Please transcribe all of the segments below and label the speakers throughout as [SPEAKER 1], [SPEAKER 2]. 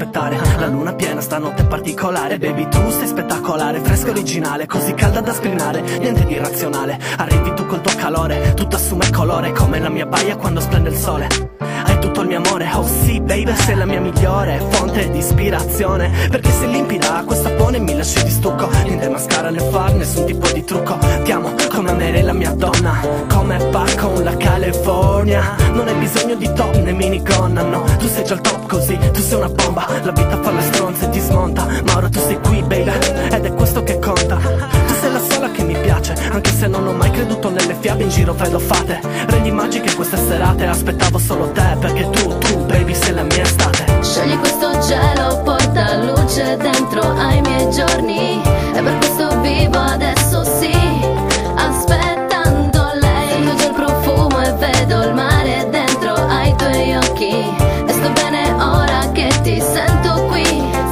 [SPEAKER 1] aspettare la luna piena stanotte particolare. Baby tu sei spettacolare, fresca originale, così calda da screenare, niente di irrazionale. Arrivi tu col tuo calore, tutto assume colore, come la mia baia quando splende il sole. Hai tutto il mio amore, oh sì baby, sei la mia migliore fonte di ispirazione, perché sei limpida, questa pone mi lasci di stucco. Niente mascara né far, nessun tipo di trucco. Ti amo come amere la mia donna, come pa con la California. Non hai bisogno di top né minigonna, no, tu sei già il top così, tu sei una bomba. La vita fa le stronze e ti smonta, ma ora tu sei qui baby, ed è questo che conta. Tu sei la sola che mi piace, anche se non ho mai creduto nelle fiabe in giro vedo fate. Regni magiche queste serate, aspettavo solo te, perché tu baby sei la mia estate.
[SPEAKER 2] Scegli questo cielo, porta luce dentro ai miei giorni, e per questo vivo adesso sì, aspettando lei. Sento già il profumo e vedo il mare dentro ai tuoi occhi, e sto bene ora che ti sento qui,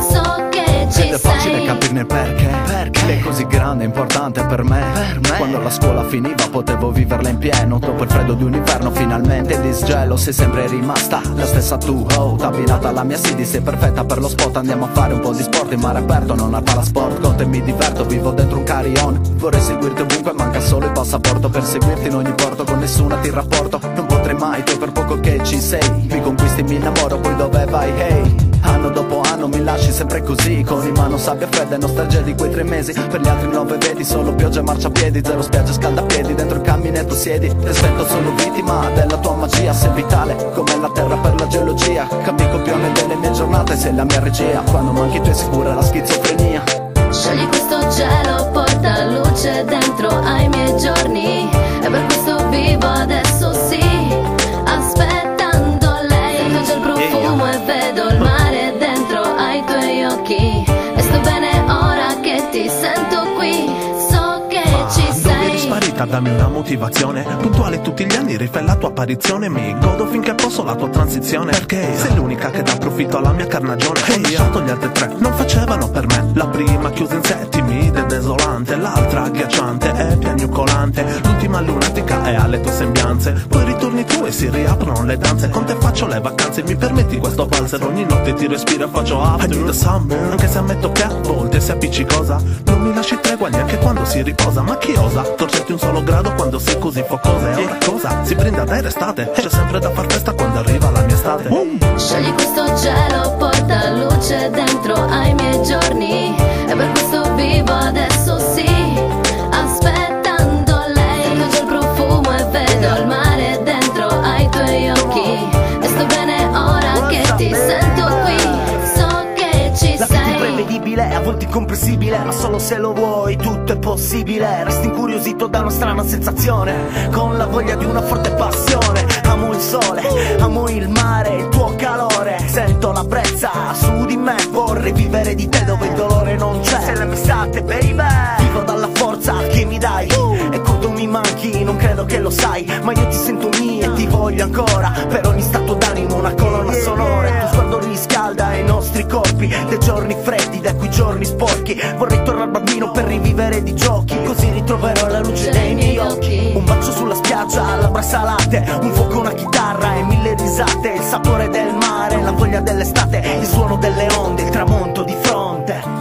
[SPEAKER 2] so che ci sei.
[SPEAKER 3] Ed è facile capirne il perché è così grande e importante per me. Quando la scuola finiva potevo viverla in pieno, dopo il freddo di un inverno finalmente disgelo. Sei sempre rimasta la stessa tu, oh, abbinata alla mia City, sei perfetta per lo spot. Andiamo a fare un po' di sport in mare aperto, non al palasport. Con te mi diverto, vivo dentro un carry-on. Vorrei seguirti ovunque, manca solo il passaporto per seguirti in ogni porto, con nessuna ti rapporto. Non potrei mai, tu per poco che ci sei, mi conquisti, mi innamoro, poi dove vai, hey. Anno dopo anno mi lasci sempre così, con in mano sabbia fredda e nostalgia di quei 3 mesi. Per gli altri 9 vedi solo pioggia e marciapiedi, zero spiagge scaldapiedi, dentro il caminetto siedi. Rispetto, sono vittima della tua magia, sei vitale come la terra per la geologia. Cambi copione delle mie giornate, sei la mia regia, quando manchi tu è sicura la schizofrenia.
[SPEAKER 2] Scegli questo cielo, porta luce dentro ai miei giorni, e per questo vivo adesso sì, aspettando lei. Sento già il profumo e vedo il mare dentro ai tuoi occhi, e sto bene ora che ti sento qui, so che ci sei.
[SPEAKER 4] Dove eri sparita, dammi una motivazione, puntuale tutti gli anni rifai la tua apparizione. Mi godo finché posso la tua transizione, perché sei l'unica che dà profitto alla mia carnagione. Ho lasciato gli altri 3, non facevano per me. La prima chiusa in sé, timida e desolante, l'altra agghiacciante e piagnucolante, l'ultima lunatica è alle tue sembianze. Poi ritorni tu e si riaprono le danze, con te faccio le vacanze, mi permetti questo valzer. Ogni notte ti respiro e faccio after the summer, anche se ammetto che a volte sei appiccicosa. Non mi lasci tregua neanche quando si riposa, ma chi osa torcerti un solo grado quando sei così focosa? E ora cosa? Si brinda dai restate, c'è sempre da far festa quando arriva la mia estate.
[SPEAKER 2] Scegli questo cielo, porta luce dentro ai miei giorni, e per questo vivo adesso sì, aspettando lei. Sento già il profumo e vedo il mare dentro ai tuoi occhi, e sto bene ora che ti sento qui, so che ci sei.
[SPEAKER 1] La vita è imprevedibile, a volte incomprensibile, ma solo se lo vuoi tutto è possibile. Resti incuriosito da una strana sensazione, con la voglia di una forte passione. Amo il sole, amo il mare, il tuo calore, sento la brezza su di me. Vorrei vivere di te dove il dolore non c'è, sei la mia estate baby. Vivo dalla forza che mi dai, e quando mi manchi non credo che lo sai, ma io ti sento mia e ti voglio ancora. Per ogni stato d'animo una colonna sonora, il tuo sguardo riscalda i nostri corpi, dei giorni freddi da quei giorni sporchi. Vorrei tornare bambino per rivivere di giochi, così ritroverò la luce dei miei occhi. Un bacio sulla spiaggia, labbra salate, un fuoco, una chitarra e 1000 risate. Il sapore del mare, la voglia dell'estate, il suono delle onde, il tramonto di fronte.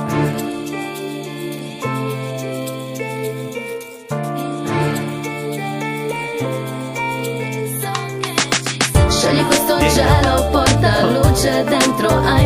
[SPEAKER 2] Scegli questo cielo, porta luce dentro ai